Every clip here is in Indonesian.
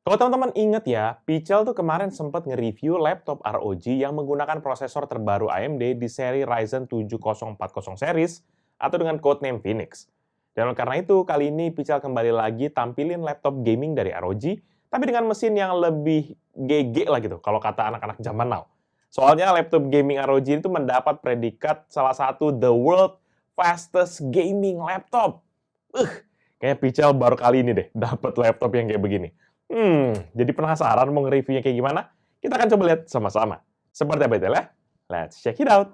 Kalau teman-teman inget ya, Pichel tuh kemarin sempat nge-review laptop ROG yang menggunakan prosesor terbaru AMD di seri Ryzen 7040 series atau dengan codename Phoenix. Dan karena itu, kali ini Pichel kembali lagi tampilin laptop gaming dari ROG, tapi dengan mesin yang lebih GG lah gitu, kalau kata anak-anak zaman now. Soalnya laptop gaming ROG itu mendapat predikat salah satu the world fastest gaming laptop. Kayaknya Pichel baru kali ini deh dapat laptop yang kayak begini. Jadi penasaran mau nge-reviewnya kayak gimana? Kita akan coba lihat sama-sama. Seperti apa itu ya? Let's check it out!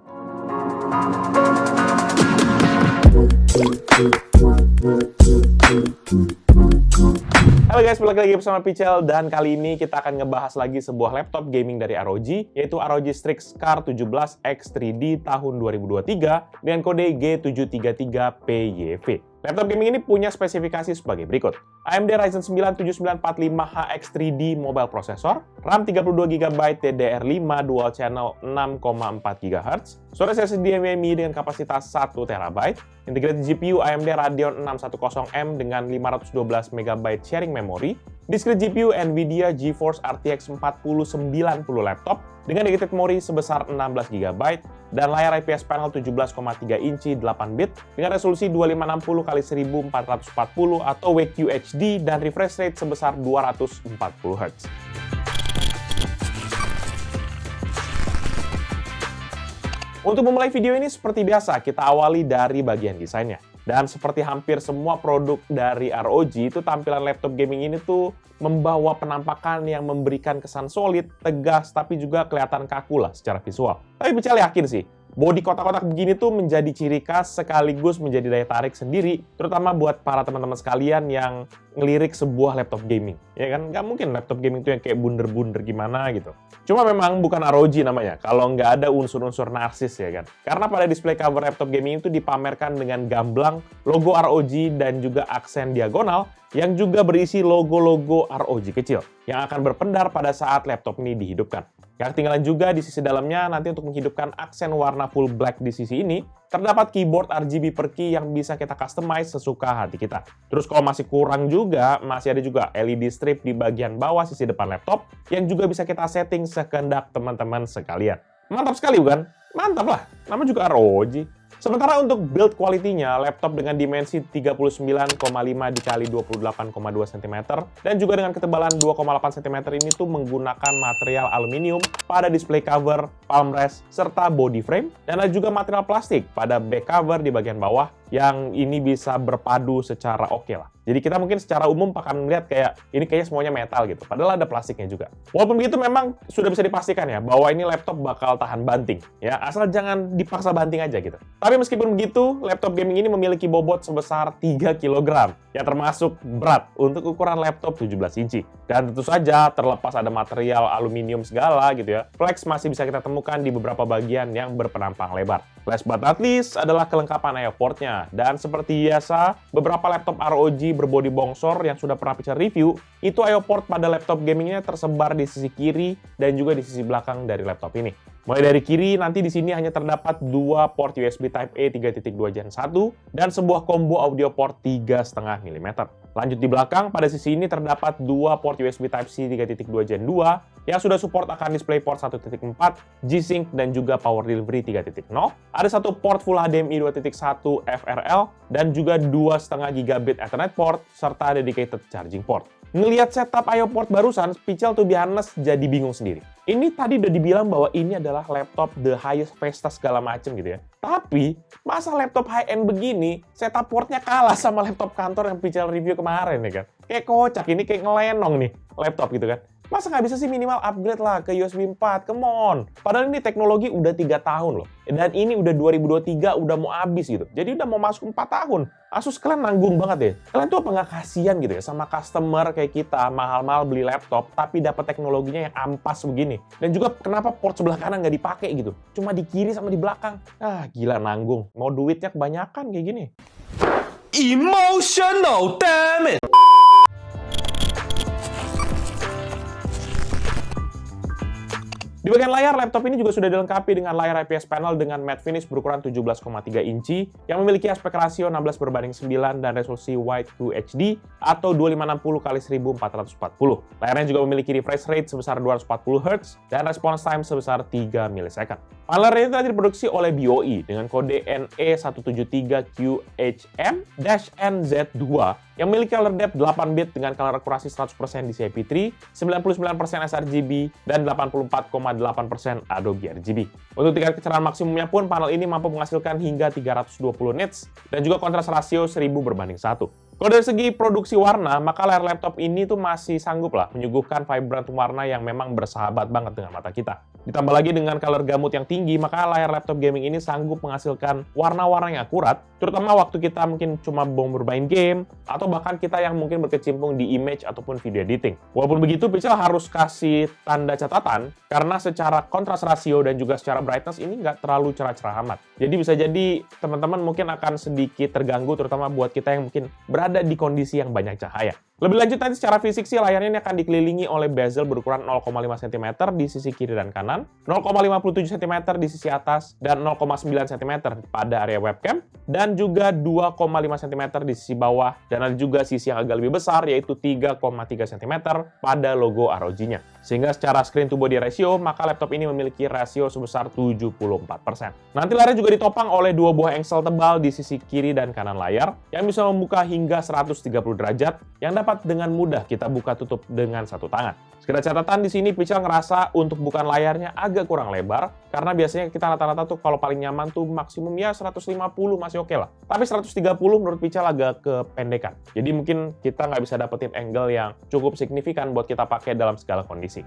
Halo guys, balik lagi bersama Pichel dan kali ini kita akan ngebahas lagi sebuah laptop gaming dari ROG, yaitu ROG Strix Car 17X 3D tahun 2023 dengan kode G733PYV. Laptop gaming ini punya spesifikasi sebagai berikut. AMD Ryzen 9 7945HX 3D mobile processor, RAM 32GB DDR5 dual channel 6,4 GHz, storage SSD NVMe dengan kapasitas 1 TB, integrated GPU AMD Radeon 610M dengan 512MB sharing memory, discrete GPU NVIDIA GeForce RTX 4090 laptop dengan dedicated memori sebesar 16GB dan layar IPS panel 17,3 inci 8-bit dengan resolusi 2560x1440 atau WQHD dan refresh rate sebesar 240 Hz. Untuk memulai video ini seperti biasa, kita awali dari bagian desainnya. Dan seperti hampir semua produk dari ROG, itu tampilan laptop gaming ini tuh membawa penampakan yang memberikan kesan solid, tegas, tapi juga kelihatan kaku lah secara visual. Tapi Pichel yakin sih, bodi kotak-kotak begini tuh menjadi ciri khas sekaligus menjadi daya tarik sendiri, terutama buat para teman-teman sekalian yang ngelirik sebuah laptop gaming. Ya kan, nggak mungkin laptop gaming tuh yang kayak bunder-bunder gimana gitu. Cuma memang bukan ROG namanya, kalau nggak ada unsur-unsur narsis ya kan. Karena pada display cover laptop gaming itu dipamerkan dengan gamblang logo ROG dan juga aksen diagonal yang juga berisi logo-logo ROG kecil yang akan berpendar pada saat laptop ini dihidupkan. Yang ketinggalan juga di sisi dalamnya nanti untuk menghidupkan aksen warna full black di sisi ini, terdapat keyboard RGB per key yang bisa kita customize sesuka hati kita. Terus kalau masih kurang juga, masih ada juga LED strip di bagian bawah sisi depan laptop yang juga bisa kita setting sekehendak teman-teman sekalian. Mantap sekali bukan? Mantap lah, namanya juga ROG. Sementara untuk build quality-nya, laptop dengan dimensi 39,5 x 28,2 cm dan juga dengan ketebalan 2,8 cm ini tuh menggunakan material aluminium pada display cover, palm rest, serta body frame, dan ada juga material plastik pada back cover di bagian bawah yang ini bisa berpadu secara oke lah. Jadi kita mungkin secara umum akan melihat kayak ini kayaknya semuanya metal gitu, padahal ada plastiknya juga. Walaupun begitu memang sudah bisa dipastikan ya bahwa ini laptop bakal tahan banting ya, asal jangan dipaksa banting aja gitu. Tapi meskipun begitu, laptop gaming ini memiliki bobot sebesar 3 kg yang termasuk berat untuk ukuran laptop 17 inci. Dan tentu saja terlepas ada material aluminium segala gitu ya, flex masih bisa kita temukan di beberapa bagian yang berpenampang lebar. Last but not least adalah kelengkapan I/O portnya. Dan seperti biasa, beberapa laptop ROG berbodi bongsor yang sudah pernah Pichel review, itu I/O port pada laptop gamingnya tersebar di sisi kiri dan juga di sisi belakang dari laptop ini. Mulai dari kiri, nanti di sini hanya terdapat dua port USB Type-A 3.2 Gen 1 dan sebuah combo audio port 3,5 mm. Lanjut di belakang, pada sisi ini terdapat dua port USB Type-C 3.2 Gen 2 yang sudah support akan DisplayPort 1.4, G-Sync, dan juga Power Delivery 3.0. Ada satu port Full HDMI 2.1 FRL dan juga 2,5 GB Ethernet port serta dedicated charging port. Ngelihat setup I/O port barusan, Pichel to be honest jadi bingung sendiri. Ini tadi udah dibilang bahwa ini adalah laptop the highest fastest segala macem gitu ya. Tapi, masa laptop high-end begini, setup portnya kalah sama laptop kantor yang Pichel review kemarin ya kan. Kayak kocak, ini kayak ngelenong nih laptop gitu kan. Masa nggak bisa sih minimal upgrade lah ke USB 4? Come on! Padahal ini teknologi udah 3 tahun loh. Dan ini udah 2023, udah mau habis gitu. Jadi udah mau masuk 4 tahun. Asus kalian nanggung banget ya. Kalian tuh apa nggak kasihan gitu ya sama customer kayak kita, mahal-mahal beli laptop, tapi dapat teknologinya yang ampas begini. Dan juga kenapa port sebelah kanan nggak dipakai gitu? Cuma di kiri sama di belakang. Ah, gila nanggung. Mau duitnya kebanyakan kayak gini. Emotional damage. Di bagian layar, laptop ini juga sudah dilengkapi dengan layar IPS panel dengan matte finish berukuran 17,3 inci yang memiliki aspek rasio 16:9 dan resolusi Wide QHD atau 2560x1440. Layarnya juga memiliki refresh rate sebesar 240 Hz dan response time sebesar 3 millisecond. Paneler ini telah diproduksi oleh BOE dengan kode NE173QHM-NZ2 yang memiliki color depth 8 bit dengan color akurasi 100% DCI-P3, 99% sRGB, dan 84,8% Adobe RGB. Untuk tingkat kecerahan maksimumnya pun, panel ini mampu menghasilkan hingga 320 nits dan juga kontras rasio 1000:1. Kalau dari segi produksi warna, maka layar laptop ini tuh masih sanggup lah menyuguhkan vibrant warna yang memang bersahabat banget dengan mata kita. Ditambah lagi dengan color gamut yang tinggi, maka layar laptop gaming ini sanggup menghasilkan warna-warna yang akurat, terutama waktu kita mungkin cuma mau bermain game, atau bahkan kita yang mungkin berkecimpung di image ataupun video editing. Walaupun begitu, Pichel harus kasih tanda catatan, karena secara kontras rasio dan juga secara brightness ini nggak terlalu cerah-cerah amat. Jadi bisa jadi teman-teman mungkin akan sedikit terganggu, terutama buat kita yang mungkin berada di kondisi yang banyak cahaya. Lebih lanjut nanti secara fisik sih layarnya ini akan dikelilingi oleh bezel berukuran 0,5 cm di sisi kiri dan kanan, 0,57 cm di sisi atas, dan 0,9 cm pada area webcam, dan juga 2,5 cm di sisi bawah, dan ada juga sisi yang agak lebih besar yaitu 3,3 cm pada logo ROG-nya. Sehingga secara screen to body ratio, maka laptop ini memiliki rasio sebesar 74%. Nanti layarnya juga ditopang oleh dua buah engsel tebal di sisi kiri dan kanan layar yang bisa membuka hingga 130 derajat yang dapat dengan mudah kita buka tutup dengan satu tangan. Sekedar catatan di sini Pichel ngerasa untuk bukan layarnya agak kurang lebar karena biasanya kita rata-rata tuh kalau paling nyaman tuh maksimum ya 150 masih oke lah. Tapi 130 menurut Pichel agak kependekan. Jadi mungkin kita nggak bisa dapetin angle yang cukup signifikan buat kita pakai dalam segala kondisi.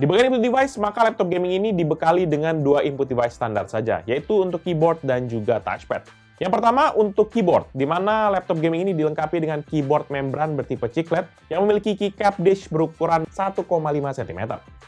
Di bagian input device, maka laptop gaming ini dibekali dengan dua input device standar saja, yaitu untuk keyboard dan juga touchpad. Yang pertama untuk keyboard, di mana laptop gaming ini dilengkapi dengan keyboard membran bertipe chiclet yang memiliki keycap dish berukuran 1,5 cm.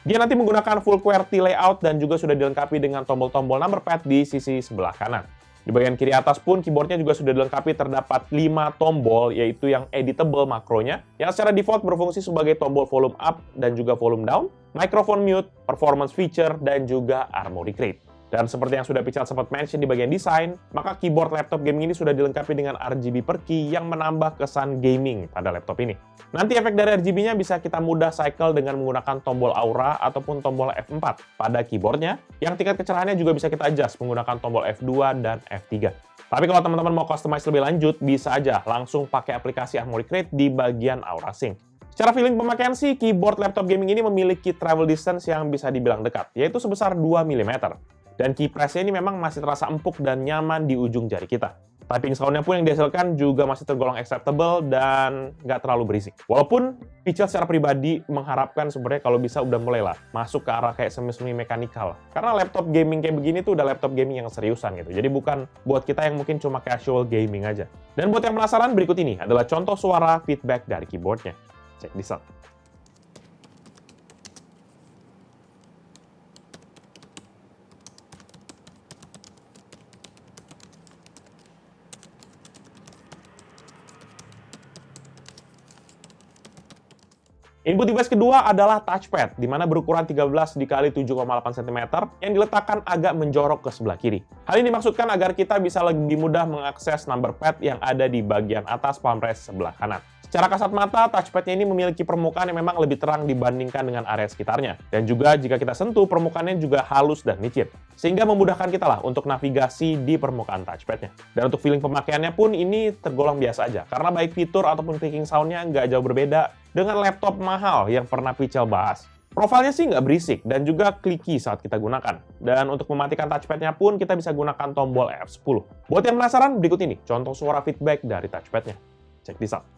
Dia nanti menggunakan full QWERTY layout dan juga sudah dilengkapi dengan tombol-tombol number pad di sisi sebelah kanan. Di bagian kiri atas pun keyboardnya juga sudah dilengkapi terdapat 5 tombol, yaitu yang editable makronya, yang secara default berfungsi sebagai tombol volume up dan juga volume down, microphone mute, performance feature, dan juga armoury crate. Dan seperti yang sudah Pichel sempat mention di bagian desain, maka keyboard laptop gaming ini sudah dilengkapi dengan RGB per key yang menambah kesan gaming pada laptop ini. Nanti efek dari RGB-nya bisa kita mudah cycle dengan menggunakan tombol aura ataupun tombol F4 pada keyboardnya, yang tingkat kecerahannya juga bisa kita adjust menggunakan tombol F2 dan F3. Tapi kalau teman-teman mau customize lebih lanjut, bisa aja langsung pakai aplikasi Armoury Crate di bagian Aura Sync. Secara feeling pemakaian sih, keyboard laptop gaming ini memiliki travel distance yang bisa dibilang dekat, yaitu sebesar 2 mm. Dan key press-nya ini memang masih terasa empuk dan nyaman di ujung jari kita. Typing sound-nya pun yang dihasilkan juga masih tergolong acceptable dan nggak terlalu berisik. Walaupun Pichel secara pribadi mengharapkan sebenarnya kalau bisa udah mulailah masuk ke arah kayak semi-semi mekanikal. Karena laptop gaming kayak begini tuh udah laptop gaming yang seriusan gitu. Jadi bukan buat kita yang mungkin cuma casual gaming aja. Dan buat yang penasaran, berikut ini adalah contoh suara feedback dari keyboardnya. Check this out. Input device kedua adalah touchpad, di mana berukuran 13 x 7,8 cm yang diletakkan agak menjorok ke sebelah kiri. Hal ini dimaksudkan agar kita bisa lebih mudah mengakses number pad yang ada di bagian atas palm rest sebelah kanan. Secara kasat mata, touchpad-nya ini memiliki permukaan yang memang lebih terang dibandingkan dengan area sekitarnya. Dan juga jika kita sentuh, permukaannya juga halus dan licin. Sehingga memudahkan kita lah untuk navigasi di permukaan touchpad-nya. Dan untuk feeling pemakaiannya pun ini tergolong biasa aja. Karena baik fitur ataupun clicking sound-nya nggak jauh berbeda dengan laptop mahal yang pernah Pichel bahas. Profilnya sih nggak berisik dan juga clicky saat kita gunakan. Dan untuk mematikan touchpad-nya pun kita bisa gunakan tombol F10. Buat yang penasaran, berikut ini contoh suara feedback dari touchpad-nya. Check this out.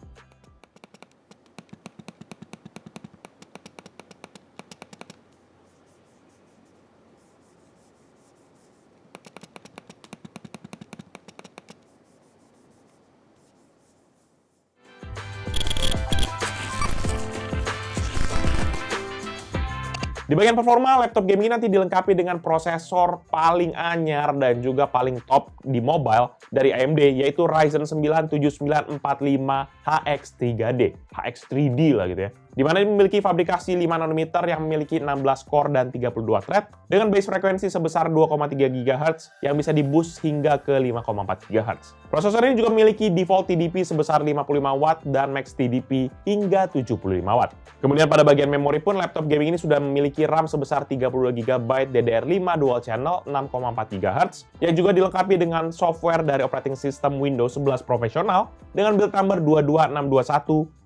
Di bagian performa, laptop gaming ini nanti dilengkapi dengan prosesor paling anyar dan juga paling top di mobile dari AMD, yaitu Ryzen 9 7945HX3D, HX3D lah gitu ya. Di mana ini memiliki fabrikasi 5 nanometer yang memiliki 16 core dan 32 thread dengan base frekuensi sebesar 2,3 GHz yang bisa di-boost hingga ke 5,4 GHz. Prosesor ini juga memiliki default TDP sebesar 55 Watt dan max TDP hingga 75 Watt. Kemudian pada bagian memori pun laptop gaming ini sudah memiliki RAM sebesar 32 GB DDR5 dual channel 6,4 GHz yang juga dilengkapi dengan software dari operating system Windows 11 profesional dengan build number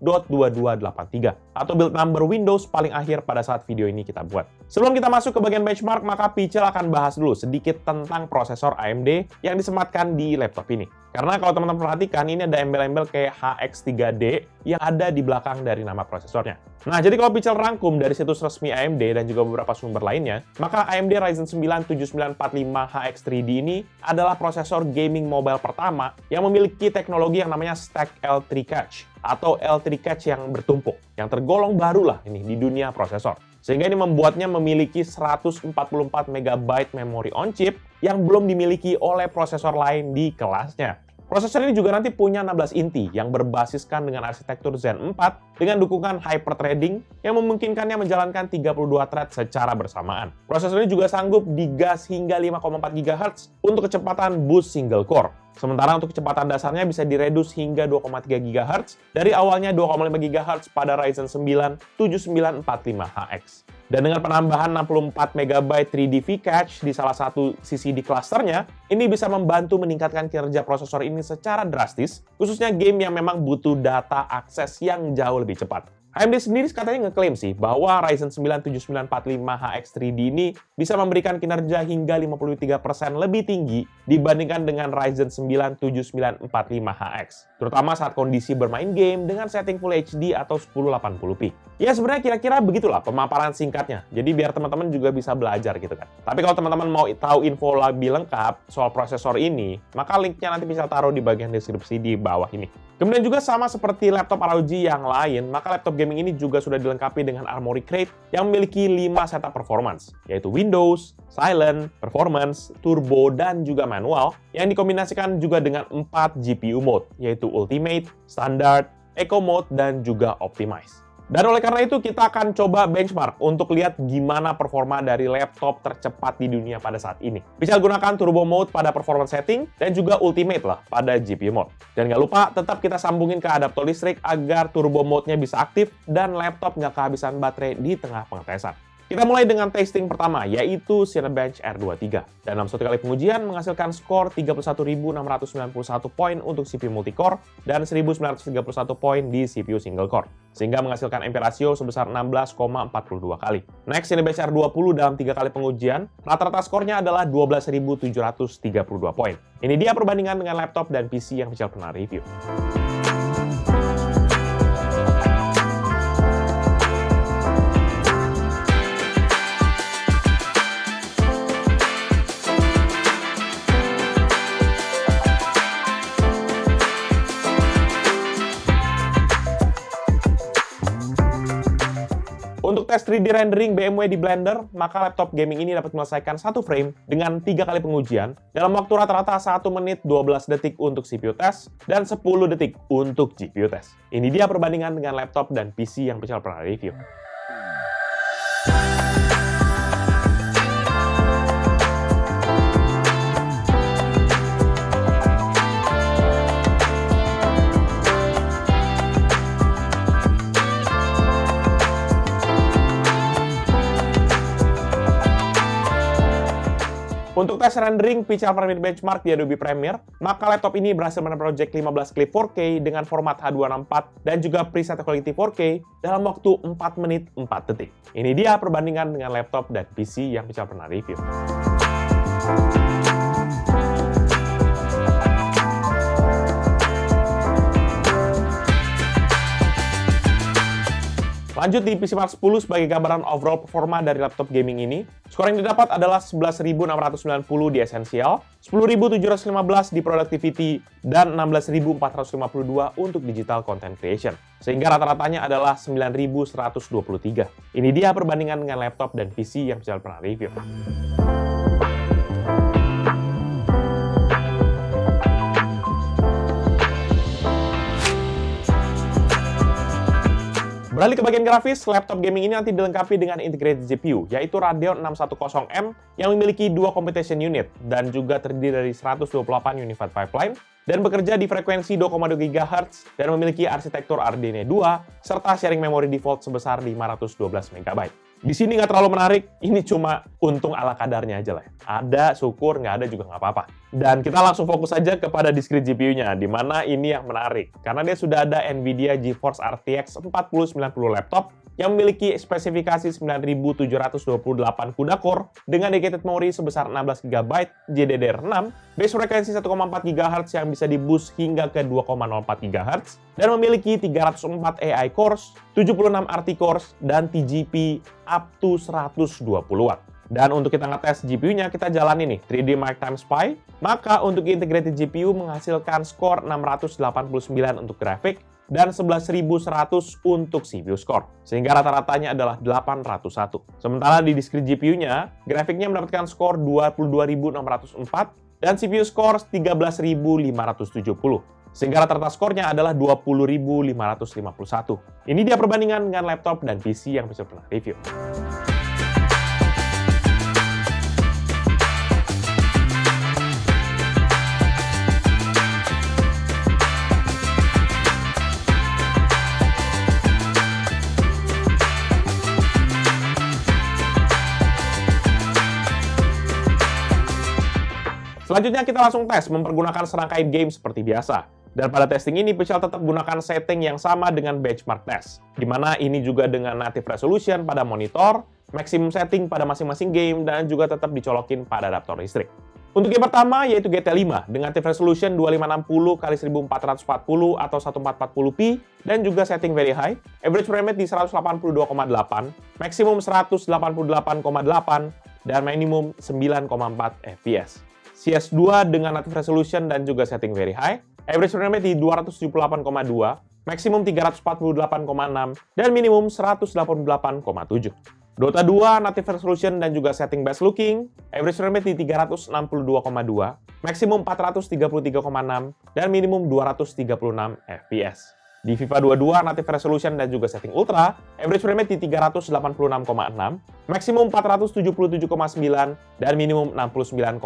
22621.2283 atau build number Windows paling akhir pada saat video ini kita buat. Sebelum kita masuk ke bagian benchmark, maka Pichel akan bahas dulu sedikit tentang prosesor AMD yang disematkan di laptop ini. Karena kalau teman-teman perhatikan, ini ada embel-embel kayak HX3D yang ada di belakang dari nama prosesornya. Nah, jadi kalau Pichel rangkum dari situs resmi AMD dan juga beberapa sumber lainnya, maka AMD Ryzen 9 7945HX3D ini adalah prosesor gaming mobile pertama yang memiliki teknologi yang namanya Stack L3 Cache atau L3 Cache yang bertumpuk, yang tergolong baru lah ini di dunia prosesor. Sehingga ini membuatnya memiliki 144 MB memori on chip yang belum dimiliki oleh prosesor lain di kelasnya. Prosesor ini juga nanti punya 16 inti yang berbasiskan dengan arsitektur Zen 4 dengan dukungan hyperthreading yang memungkinkannya menjalankan 32 thread secara bersamaan. Prosesor ini juga sanggup digas hingga 5,4 GHz untuk kecepatan boost single core. Sementara untuk kecepatan dasarnya bisa diredus hingga 2,3 GHz dari awalnya 2,5 GHz pada Ryzen 9 7945HX. Dan dengan penambahan 64 MB 3D V-Cache di salah satu sisi di klasternya, ini bisa membantu meningkatkan kinerja prosesor ini secara drastis, khususnya game yang memang butuh data akses yang jauh lebih cepat. AMD sendiri katanya ngeklaim sih bahwa Ryzen 9 7945HX3D ini bisa memberikan kinerja hingga 53% lebih tinggi dibandingkan dengan Ryzen 9 7945HX, terutama saat kondisi bermain game dengan setting Full HD atau 1080p. Ya sebenarnya kira-kira begitulah pemaparan singkatnya, jadi biar teman-teman juga bisa belajar gitu kan. Tapi kalau teman-teman mau tahu info lebih lengkap soal prosesor ini, maka linknya nanti bisa taruh di bagian deskripsi di bawah ini. Kemudian juga sama seperti laptop ROG yang lain, maka laptop gaming ini juga sudah dilengkapi dengan Armoury Crate yang memiliki 5 setup performance, yaitu Windows, Silent, Performance, Turbo, dan juga Manual, yang dikombinasikan juga dengan 4 GPU mode, yaitu Ultimate, Standard, Eco Mode, dan juga Optimize. Dan oleh karena itu, kita akan coba benchmark untuk lihat gimana performa dari laptop tercepat di dunia pada saat ini. Bisa gunakan Turbo Mode pada performance setting, dan juga Ultimate lah pada GPU Mode. Dan nggak lupa, tetap kita sambungin ke adaptor listrik agar Turbo Mode-nya bisa aktif, dan laptop nggak kehabisan baterai di tengah pengetesan. Kita mulai dengan testing pertama, yaitu Cinebench R23. Dan dalam satu kali pengujian menghasilkan skor 31.691 poin untuk CPU multicore dan 1.931 poin di CPU single core, sehingga menghasilkan MP rasio sebesar 16,42 kali. Next, Cinebench R20 dalam 3 kali pengujian, rata-rata skornya adalah 12.732 poin. Ini dia perbandingan dengan laptop dan PC yang Pichel pernah review. Untuk tes 3D rendering BMW di Blender, maka laptop gaming ini dapat menyelesaikan satu frame dengan 3 kali pengujian dalam waktu rata-rata 1 menit 12 detik untuk CPU test dan 10 detik untuk GPU test. Ini dia perbandingan dengan laptop dan PC yang Pichel pernah review. Untuk tes rendering Pichel Premiere Benchmark di Adobe Premiere, maka laptop ini berhasil men-project 15 klip 4K dengan format H264 dan juga preset quality 4K dalam waktu 4 menit 4 detik. Ini dia perbandingan dengan laptop dan PC yang Pichel pernah review. Lanjut di PCMark 10 sebagai gambaran overall performa dari laptop gaming ini. Skor yang didapat adalah 11.690 di Essential, 10.715 di Productivity, dan 16.452 untuk Digital Content Creation. Sehingga rata-ratanya adalah 9.123. Ini dia perbandingan dengan laptop dan PC yang saya pernah review. Beralih ke bagian grafis, laptop gaming ini nanti dilengkapi dengan integrated GPU, yaitu Radeon 610M yang memiliki 2 computation unit dan juga terdiri dari 128 Unified Pipeline dan bekerja di frekuensi 2,2 GHz dan memiliki arsitektur RDNA 2 serta sharing memory default sebesar 512 MB. Di sini nggak terlalu menarik, ini cuma untung ala kadarnya aja lah. Ada, syukur, nggak ada juga nggak apa-apa. Dan kita langsung fokus saja kepada discrete GPU-nya, di mana ini yang menarik. Karena dia sudah ada NVIDIA GeForce RTX 4090 laptop yang memiliki spesifikasi 9728 CUDA core dengan dedicated memory sebesar 16 GB GDDR6, base frekuensi 1,4 GHz yang bisa di-boost hingga ke 2,04 GHz, dan memiliki 304 AI cores, 76 RT cores, dan TGP up to 120 watt. Dan untuk kita ngetes GPU-nya, kita jalani nih 3D Mark Time Spy. Maka untuk integrated GPU menghasilkan skor 689 untuk grafik dan 11.100 untuk CPU score. Sehingga rata-ratanya adalah 801. Sementara di discrete GPU-nya, grafiknya mendapatkan skor 22.604 dan CPU score 13.570. Sehingga rata-rata skornya adalah 20.551. Ini dia perbandingan dengan laptop dan PC yang bisa pernah review. Selanjutnya kita langsung tes mempergunakan serangkaian game seperti biasa. Dan pada testing ini, Pichal tetap gunakan setting yang sama dengan benchmark test, di mana ini juga dengan native resolution pada monitor, maximum setting pada masing-masing game, dan juga tetap dicolokin pada adaptor listrik. Untuk game pertama yaitu GTA 5 dengan native resolution 2560x1440 atau 1440p dan juga setting very high, average frame rate di 182,8, maksimum 188,8 dan minimum 9,4 fps. CS2 dengan native resolution dan juga setting very high, average frame rate di 278,2, maksimum 348,6 dan minimum 188,7. Dota 2 native resolution dan juga setting best looking, average frame rate di 362,2, maksimum 433,6 dan minimum 236 fps. Di FIFA 22 native resolution dan juga setting ultra, average frame rate di 386,6, maksimum 477,9 dan minimum 69,4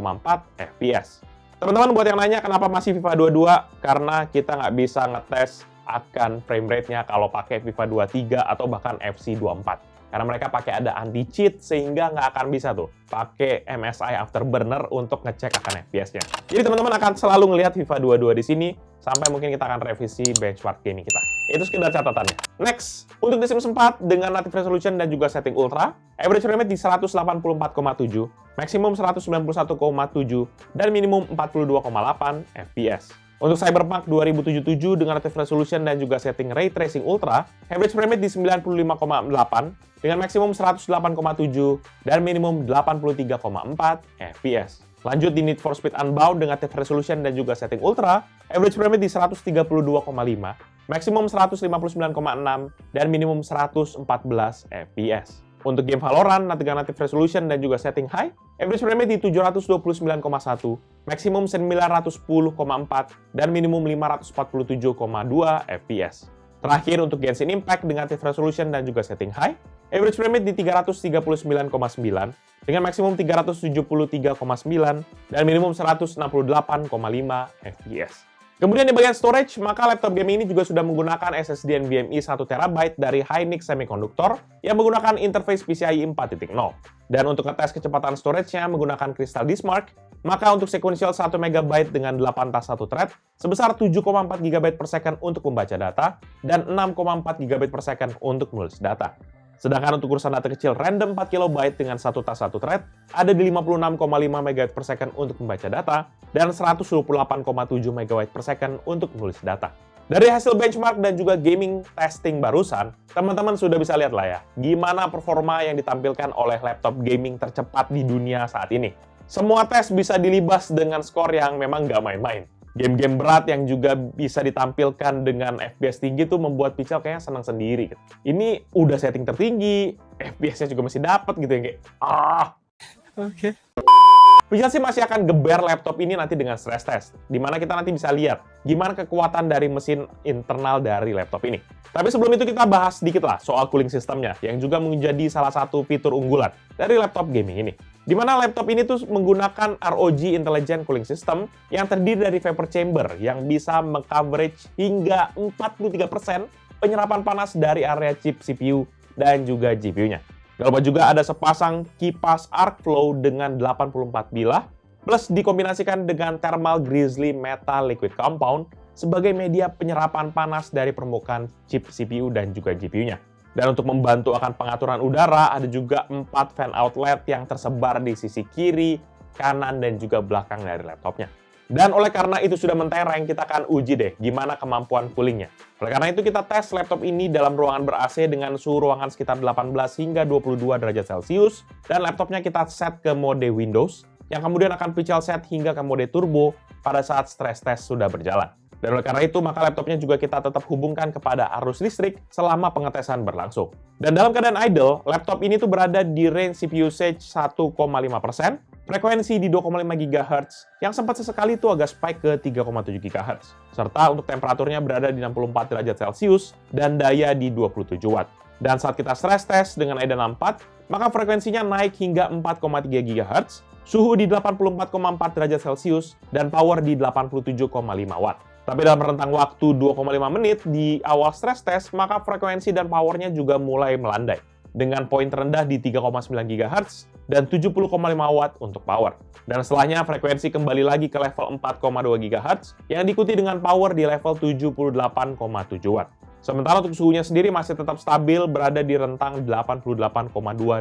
fps. Teman-teman buat yang nanya kenapa masih FIFA 22, karena kita nggak bisa ngetes akan frame rate-nya kalau pakai FIFA 23 atau bahkan FC 24. Karena mereka pakai ada anti-cheat sehingga nggak akan bisa tuh pakai MSI Afterburner untuk ngecek akan FPS-nya. Jadi teman-teman akan selalu ngelihat FIFA 22 di sini sampai mungkin kita akan revisi benchmark gaming kita. Itu sekedar catatannya. Next, untuk The Sims 4 dengan native resolution dan juga setting ultra, average frame rate di 184,7, maksimum 191,7 dan minimum 42,8 fps. Untuk Cyberpunk 2077 dengan native resolution dan juga setting ray tracing ultra, average frame rate di 95,8 dengan maksimum 108,7 dan minimum 83,4 fps. Lanjut di Need for Speed Unbound dengan native resolution dan juga setting ultra, average frame rate di 132,5, maksimum 159,6 dan minimum 114 fps. Untuk game Valorant dengan native resolution dan juga setting high, average frame rate di 729,1, maksimum 910,4 dan minimum 547,2 fps. Terakhir untuk Genshin Impact dengan native resolution dan juga setting high, average frame rate di 339,9 dengan maksimum 373,9 dan minimum 168,5 fps. Kemudian di bagian storage, maka laptop gaming ini juga sudah menggunakan SSD NVMe 1TB dari Hynix Semiconductor yang menggunakan interface PCIe 4.0. Dan untuk ngetes kecepatan storage-nya menggunakan Crystal Disk Mark, maka untuk sequential 1 MB dengan 8 tas 1 thread sebesar 7,4 GB per second untuk membaca data dan 6,4 GB per second untuk menulis data. Sedangkan untuk urusan data kecil random 4 KB dengan 1 tas 1 thread ada di 56,5 MB per second untuk membaca data dan 128,7 MB per second untuk menulis data. Dari hasil benchmark dan juga gaming testing barusan, teman-teman sudah bisa lihat lah ya, gimana performa yang ditampilkan oleh laptop gaming tercepat di dunia saat ini. Semua tes bisa dilibas dengan skor yang memang nggak main-main. Game-game berat yang juga bisa ditampilkan dengan FPS tinggi tuh membuat Pichel kayaknya senang sendiri. Gitu. Ini udah setting tertinggi, FPS-nya juga masih dapat gitu ya, kayak Oke. Pichel sih masih akan geber laptop ini nanti dengan stress test, di mana kita nanti bisa lihat gimana kekuatan dari mesin internal dari laptop ini. Tapi sebelum itu kita bahas sedikit lah soal cooling systemnya, yang juga menjadi salah satu fitur unggulan dari laptop gaming ini. Di mana laptop ini tuh menggunakan ROG Intelligent Cooling System yang terdiri dari vapor chamber yang bisa meng-coverage hingga 43% penyerapan panas dari area chip CPU dan juga GPU-nya. Jangan lupa juga ada sepasang kipas arc flow dengan 84 bilah, plus dikombinasikan dengan thermal grizzly metal liquid compound sebagai media penyerapan panas dari permukaan chip CPU dan juga GPU-nya. Dan untuk membantu akan pengaturan udara, ada juga 4 fan outlet yang tersebar di sisi kiri, kanan, dan juga belakang dari laptopnya. Dan oleh karena itu sudah mentereng, kita akan uji deh gimana kemampuan coolingnya. Oleh karena itu kita tes laptop ini dalam ruangan ber-AC dengan suhu ruangan sekitar 18 hingga 22 derajat Celcius, dan laptopnya kita set ke mode Windows, yang kemudian akan Pichel set hingga ke mode turbo pada saat stress test sudah berjalan. Dan oleh karena itu, maka laptopnya juga kita tetap hubungkan kepada arus listrik selama pengetesan berlangsung. Dan dalam keadaan idle, laptop ini tuh berada di range CPU usage 1,5%, frekuensi di 2,5 GHz, yang sempat sesekali tuh agak spike ke 3,7 GHz. Serta untuk temperaturnya berada di 64 derajat Celcius dan daya di 27 Watt. Dan saat kita stress test dengan AIDA 64, maka frekuensinya naik hingga 4,3 GHz, suhu di 84,4 derajat Celcius, dan power di 87,5 Watt. Tapi dalam rentang waktu 2,5 menit di awal stress test, maka frekuensi dan powernya juga mulai melandai, dengan poin terendah di 3,9 GHz dan 70,5 Watt untuk power. Dan setelahnya frekuensi kembali lagi ke level 4,2 GHz, yang diikuti dengan power di level 78,7 Watt. Sementara untuk suhunya sendiri masih tetap stabil berada di rentang 88,2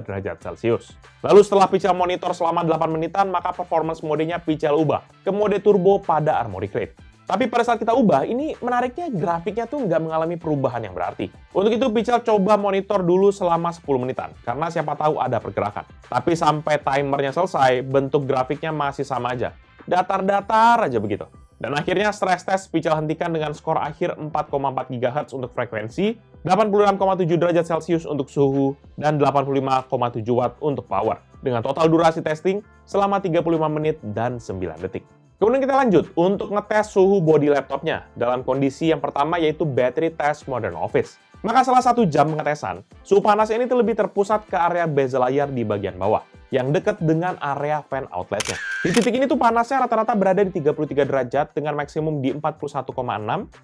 derajat Celcius. Lalu setelah Pichel monitor selama 8 menitan, maka performance modenya Pichel ubah ke mode turbo pada Armoury Crate. Tapi pada saat kita ubah, ini menariknya grafiknya tuh nggak mengalami perubahan yang berarti. Untuk itu, Pichel coba monitor dulu selama 10 menitan, karena siapa tahu ada pergerakan. Tapi sampai timernya selesai, bentuk grafiknya masih sama aja. Datar-datar aja begitu. Dan akhirnya stress test Pichel hentikan dengan skor akhir 4,4 GHz untuk frekuensi, 86,7 derajat Celcius untuk suhu, dan 85,7 Watt untuk power. Dengan total durasi testing selama 35 menit dan 9 detik. Kemudian kita lanjut untuk ngetes suhu body laptopnya dalam kondisi yang pertama yaitu battery test modern office. Maka setelah 1 jam pengetesan, suhu panas ini tuh lebih terpusat ke area bezel layar di bagian bawah, yang dekat dengan area fan outletnya. Di titik ini tuh panasnya rata-rata berada di 33 derajat dengan maksimum di 41,6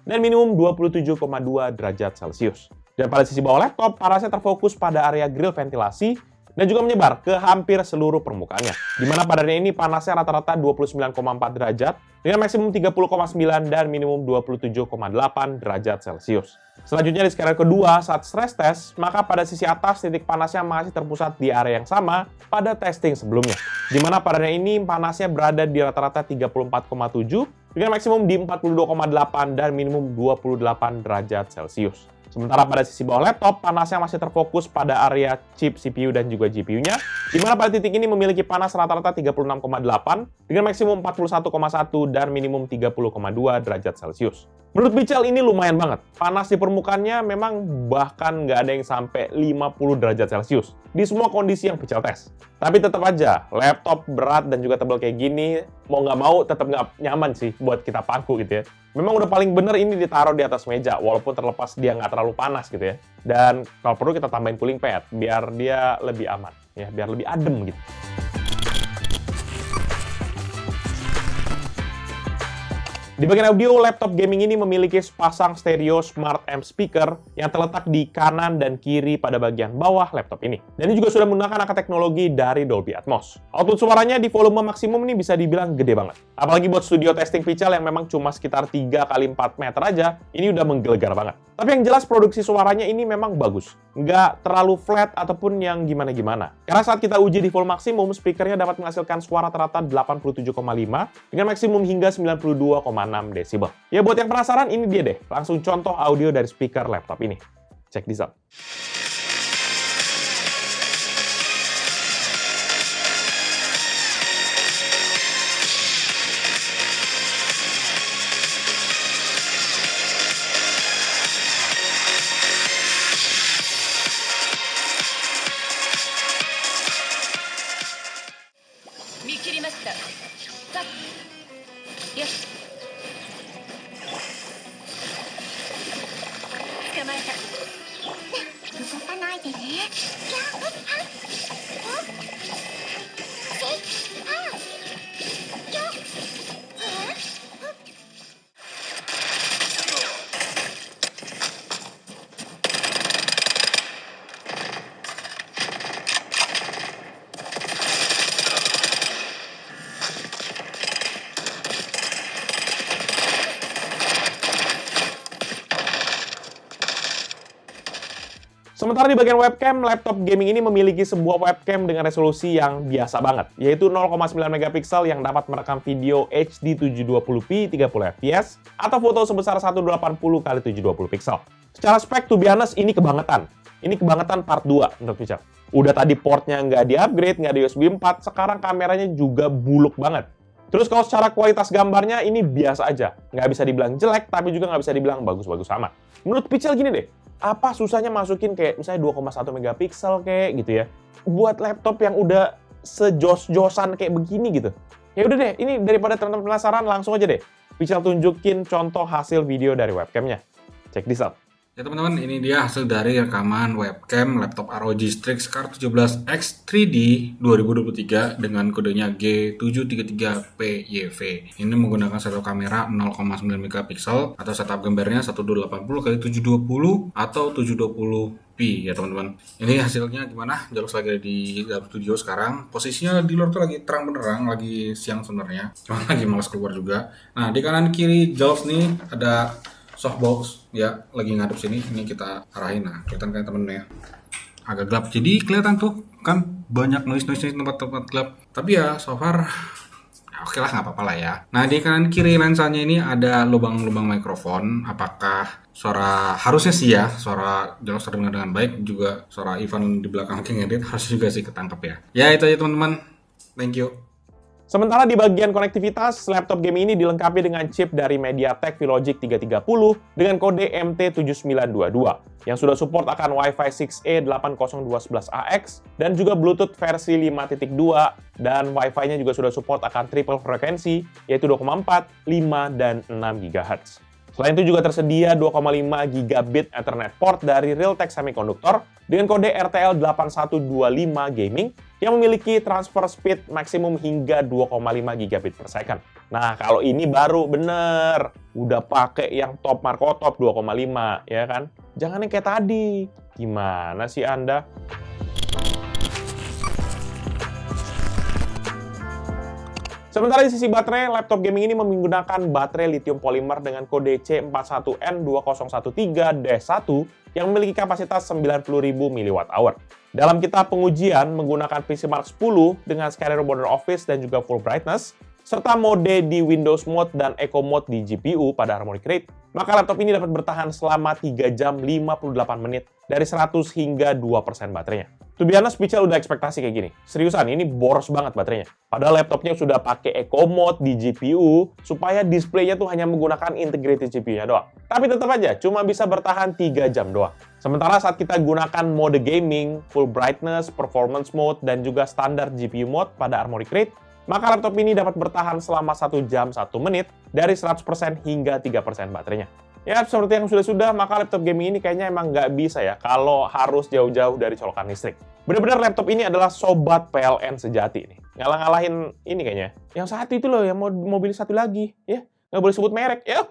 dan minimum 27,2 derajat Celcius. Dan pada sisi bawah laptop, panasnya terfokus pada area grill ventilasi dan juga menyebar ke hampir seluruh permukaannya. Di mana pada area ini panasnya rata-rata 29,4 derajat dengan maksimum 30,9 dan minimum 27,8 derajat Celcius. Selanjutnya di skenario kedua, saat stress test, maka pada sisi atas titik panasnya masih terpusat di area yang sama pada testing sebelumnya. Di mana pada area ini panasnya berada di rata-rata 34,7 dengan maksimum di 42,8 dan minimum 28 derajat Celcius. Sementara pada sisi bawah laptop, panasnya masih terfokus pada area chip CPU dan juga GPU-nya, di mana pada titik ini memiliki panas rata-rata 36,8 dengan maksimum 41,1 dan minimum 30,2 derajat Celcius. Menurut Pichel ini lumayan banget. Panas di permukaannya memang bahkan nggak ada yang sampai 50 derajat Celcius di semua kondisi yang Pichel tes. Tapi tetap aja, laptop berat dan juga tebal kayak gini, mau nggak mau tetap nggak nyaman sih buat kita paku gitu ya. Memang udah paling bener ini ditaruh di atas meja, walaupun terlepas dia nggak terlalu panas gitu ya. Dan kalau perlu kita tambahin cooling pad, biar dia lebih aman, ya, biar lebih adem gitu. Di bagian audio, laptop gaming ini memiliki sepasang stereo smart amp speaker yang terletak di kanan dan kiri pada bagian bawah laptop ini. Dan ini juga sudah menggunakan angka teknologi dari Dolby Atmos. Output suaranya di volume maksimum ini bisa dibilang gede banget. Apalagi buat studio testing Pichel yang memang cuma sekitar 3 x 4 meter aja, ini udah menggelegar banget. Tapi yang jelas produksi suaranya ini memang bagus. Nggak terlalu flat ataupun yang gimana-gimana. Karena saat kita uji di full maksimum, speakernya dapat menghasilkan suara rata-rata 87,5 dengan maksimum hingga 92,6 desibel. Ya buat yang penasaran, ini dia deh. Langsung contoh audio dari speaker laptop ini. Check this out. Sementara di bagian webcam, laptop gaming ini memiliki sebuah webcam dengan resolusi yang biasa banget, yaitu 0,9 megapiksel yang dapat merekam video HD 720p 30 fps atau foto sebesar 1080x720 piksel. Secara spek, to be honest, ini kebangetan. Ini kebangetan part 2 menurut Pichel. Udah tadi portnya nggak di-upgrade, nggak di USB 4, sekarang kameranya juga buluk banget. Terus kalau secara kualitas gambarnya ini biasa aja. Nggak bisa dibilang jelek, tapi juga nggak bisa dibilang bagus-bagus amat. Menurut Pichel gini deh, apa susahnya masukin kayak misalnya 2,1 megapiksel kayak gitu ya, buat laptop yang udah sejos-josan kayak begini gitu. Ya udah deh, ini daripada teman-teman penasaran, langsung aja deh Pichel tunjukin contoh hasil video dari webcamnya. Check this out. Ya teman-teman, ini dia hasil dari rekaman webcam laptop ROG Strix Car 17X 3D 2023 dengan kodenya G733PYV. Ini menggunakan setup kamera 0,9 megapiksel atau setup gambarnya 1280x720 atau 720p ya teman-teman. Ini hasilnya gimana? Jelas lagi di dalam studio sekarang. Posisinya di luar tuh lagi terang benerang, lagi siang sebenarnya. Cuma lagi malas keluar juga. Nah, di kanan kiri Jaws nih ada softbox ya, lagi ngadep sini. Ini kita arahin, nah kelihatan kan temen-temen ya, agak gelap, jadi kelihatan tuh kan banyak noise tempat-tempat gelap, tapi ya so far ya oke lah, nggak apa-apa lah ya. Nah di kanan kiri lensanya ini ada lubang-lubang mikrofon. Apakah harusnya sih ya, suara jelas terdengar dengan baik, juga suara Ivan di belakang King Edit harus juga sih ketangkep ya. Ya itu aja teman-teman, thank you. Sementara di bagian konektivitas, laptop game ini dilengkapi dengan chip dari MediaTek V-Logic 330 dengan kode MT7922 yang sudah support akan Wi-Fi 6E 802.11ax dan juga Bluetooth versi 5.2, dan Wi-Fi-nya juga sudah support akan triple frekuensi yaitu 2,4, 5, dan 6 GHz. Selain itu juga tersedia 2,5 gigabit Ethernet port dari Realtek Semiconductor dengan kode RTL8125 Gaming yang memiliki transfer speed maksimum hingga 2,5 gigabit per second. Nah, kalau ini baru bener, udah pakai yang top Marco Top 2,5 ya kan? Jangan yang kayak tadi. Gimana sih Anda? Sementara di sisi baterai, laptop gaming ini menggunakan baterai lithium polymer dengan kode C41N2013-1 yang memiliki kapasitas 90.000 mWh. Dalam kitab pengujian menggunakan PC Mark 10 dengan scenario Modern Office dan juga full brightness, serta mode di Windows Mode dan Eco Mode di GPU pada Harmony Crate, maka laptop ini dapat bertahan selama 3 jam 58 menit dari 100 hingga 2% baterainya. To be honest, Pichel udah ekspektasi kayak gini. Seriusan, ini boros banget baterainya. Padahal laptopnya sudah pakai Eco Mode di GPU supaya displaynya tuh hanya menggunakan integrated GPU-nya doang. Tapi tetap aja, cuma bisa bertahan 3 jam doang. Sementara saat kita gunakan mode gaming, full brightness, performance mode, dan juga standar GPU mode pada Harmony Crate, maka laptop ini dapat bertahan selama 1 jam 1 menit dari 100% hingga 3% baterainya. Ya, seperti yang sudah-sudah, maka laptop gaming ini kayaknya emang nggak bisa ya kalau harus jauh-jauh dari colokan listrik. Benar-benar laptop ini adalah sobat PLN sejati nih. Ngalah-ngalahin ini kayaknya. Yang satu itu loh, yang mobil satu lagi. Ya, nggak boleh sebut merek. Ya,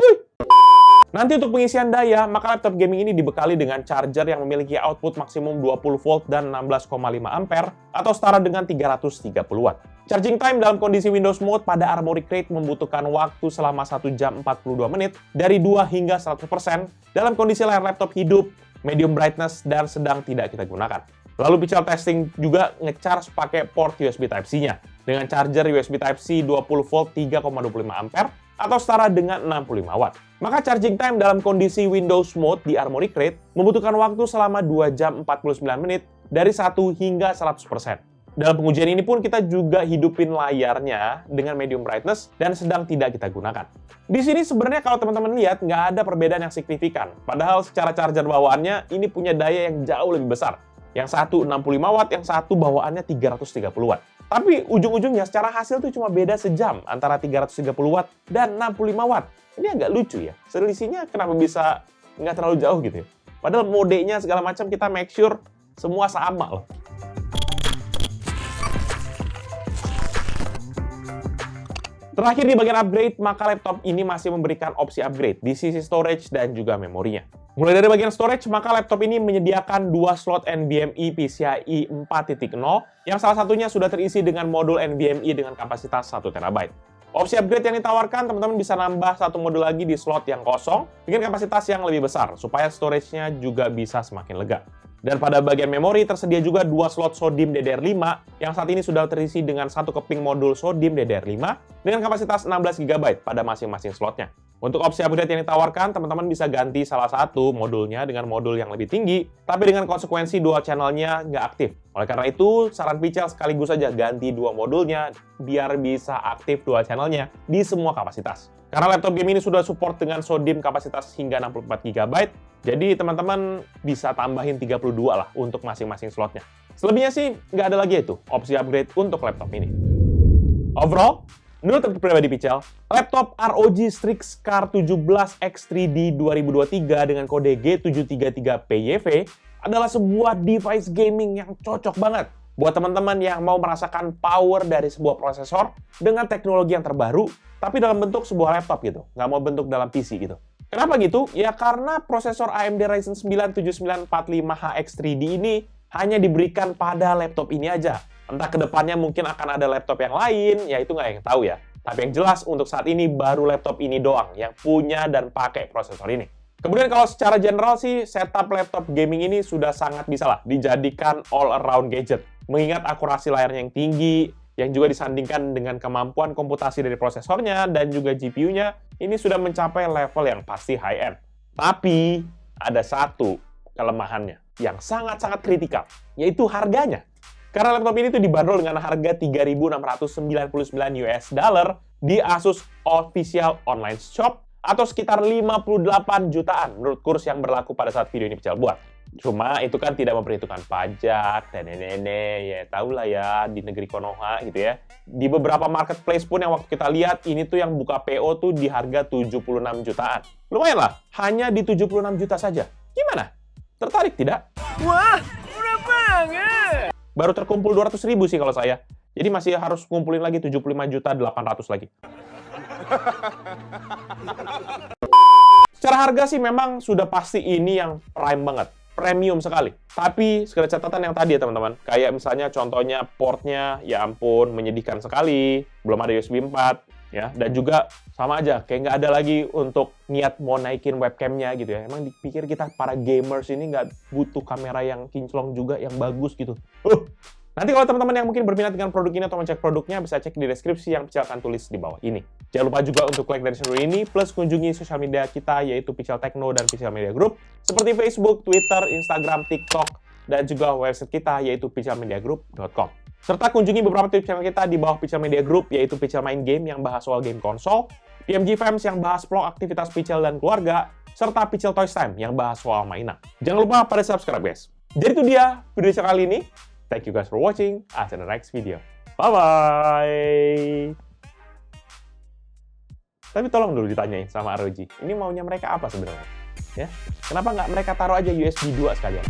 Nanti untuk pengisian daya, maka laptop gaming ini dibekali dengan charger yang memiliki output maksimum 20 volt dan 16,5 ampere atau setara dengan 330 watt. Charging time dalam kondisi Windows Mode pada Armoury Crate membutuhkan waktu selama 1 jam 42 menit dari 2 hingga 100% dalam kondisi layar laptop hidup, medium brightness, dan sedang tidak kita gunakan. Lalu Pichel Testing juga nge-charge pakai port USB Type-C-nya dengan charger USB Type-C 20V 3,25 ampere atau setara dengan 65 watt. Maka charging time dalam kondisi Windows Mode di Armoury Crate membutuhkan waktu selama 2 jam 49 menit dari 1 hingga 100%. Dalam pengujian ini pun kita juga hidupin layarnya dengan medium brightness dan sedang tidak kita gunakan. Di sini sebenarnya kalau teman-teman lihat nggak ada perbedaan yang signifikan. Padahal secara charger bawaannya ini punya daya yang jauh lebih besar. Yang satu 65 watt, yang satu bawaannya 330 watt. Tapi ujung-ujungnya secara hasil tuh cuma beda sejam antara 330 watt dan 65 watt. Ini agak lucu ya. Selisihnya kenapa bisa nggak terlalu jauh gitu ya. Padahal modenya segala macam kita make sure semua sama loh. Terakhir di bagian upgrade, maka laptop ini masih memberikan opsi upgrade di sisi storage dan juga memorinya. Mulai dari bagian storage, maka laptop ini menyediakan 2 slot NVMe PCIe 4.0 yang salah satunya sudah terisi dengan modul NVMe dengan kapasitas 1 TB. Opsi upgrade yang ditawarkan, teman-teman bisa nambah satu modul lagi di slot yang kosong dengan kapasitas yang lebih besar supaya storage-nya juga bisa semakin lega. Dan pada bagian memori tersedia juga 2 slot SODIMM DDR5 yang saat ini sudah terisi dengan satu keping modul SODIMM DDR5 dengan kapasitas 16 GB pada masing-masing slotnya. Untuk opsi upgrade yang ditawarkan, teman-teman bisa ganti salah satu modulnya dengan modul yang lebih tinggi, tapi dengan konsekuensi dual channel-nya nggak aktif. Oleh karena itu, saran Pichel sekaligus saja ganti 2 modulnya biar bisa aktif dual channel-nya di semua kapasitas. Karena laptop game ini sudah support dengan SODIMM kapasitas hingga 64 GB, jadi teman-teman bisa tambahin 32 lah untuk masing-masing slotnya. Selebihnya sih nggak ada lagi itu opsi upgrade untuk laptop ini. Overall, menurut pribadi Pichel, laptop ROG Strix Car 17X3D 2023 dengan kode G733PYV adalah sebuah device gaming yang cocok banget buat teman-teman yang mau merasakan power dari sebuah prosesor dengan teknologi yang terbaru, tapi dalam bentuk sebuah laptop gitu, nggak mau bentuk dalam PC gitu. Kenapa gitu? Ya karena prosesor AMD Ryzen 9 7945HX3D ini hanya diberikan pada laptop ini aja. Entah kedepannya mungkin akan ada laptop yang lain, ya itu nggak yang tahu ya. Tapi yang jelas untuk saat ini baru laptop ini doang yang punya dan pakai prosesor ini. Kemudian kalau secara general sih, setup laptop gaming ini sudah sangat bisa lah dijadikan all-around gadget. Mengingat akurasi layarnya yang tinggi, yang juga disandingkan dengan kemampuan komputasi dari prosesornya dan juga GPU-nya, ini sudah mencapai level yang pasti high-end. Tapi, ada satu kelemahannya yang sangat-sangat kritikal, yaitu harganya. Karena laptop ini tuh dibanderol dengan harga $3.699 di Asus Official Online Shop atau sekitar 58 jutaan menurut kurs yang berlaku pada saat video ini Pichel buat. Cuma itu kan tidak memperhitungkan pajak, nenek-nenek, ya tahulah ya di negeri Konoha gitu ya. Di beberapa marketplace pun yang waktu kita lihat ini tuh yang buka PO tuh di harga 76 jutaan. Lumayan lah, hanya di 76 juta saja. Gimana? Tertarik tidak? Wah, murah banget! Baru terkumpul 200 ribu sih kalau saya. Jadi masih harus kumpulin lagi 75.800.000 lagi. Secara harga sih memang sudah pasti ini yang prime banget. Premium sekali. Tapi segala catatan yang tadi ya teman-teman. Kayak misalnya contohnya portnya, ya ampun menyedihkan sekali. Belum ada USB 4. Ya, dan juga sama aja, kayak nggak ada lagi untuk niat mau naikin webcamnya gitu ya. Emang dipikir kita para gamers ini nggak butuh kamera yang kinclong juga, yang bagus gitu. Nanti kalau teman-teman yang mungkin berminat dengan produk ini atau mencek produknya, bisa cek di deskripsi yang Pichel akan tulis di bawah ini. Jangan lupa juga untuk like dan share ini, plus kunjungi sosial media kita, yaitu Pichel Techno dan Pichel Media Group, seperti Facebook, Twitter, Instagram, TikTok, dan juga website kita, yaitu pichelmediagroup.com. Serta kunjungi beberapa tips channel kita di bawah Pichel Media Group, yaitu Pichel Main Game yang bahas soal game konsol, PMG Fams yang bahas vlog aktivitas Pichel dan keluarga, serta Pichel Toys Time yang bahas soal mainan. Jangan lupa pada subscribe guys. Jadi itu dia video kali ini. Thank you guys for watching. See you in the next video. Bye-bye! Tapi tolong dulu ditanyain sama ROG, ini maunya mereka apa sebenarnya? Ya, kenapa nggak mereka taruh aja USB 2 sekalian?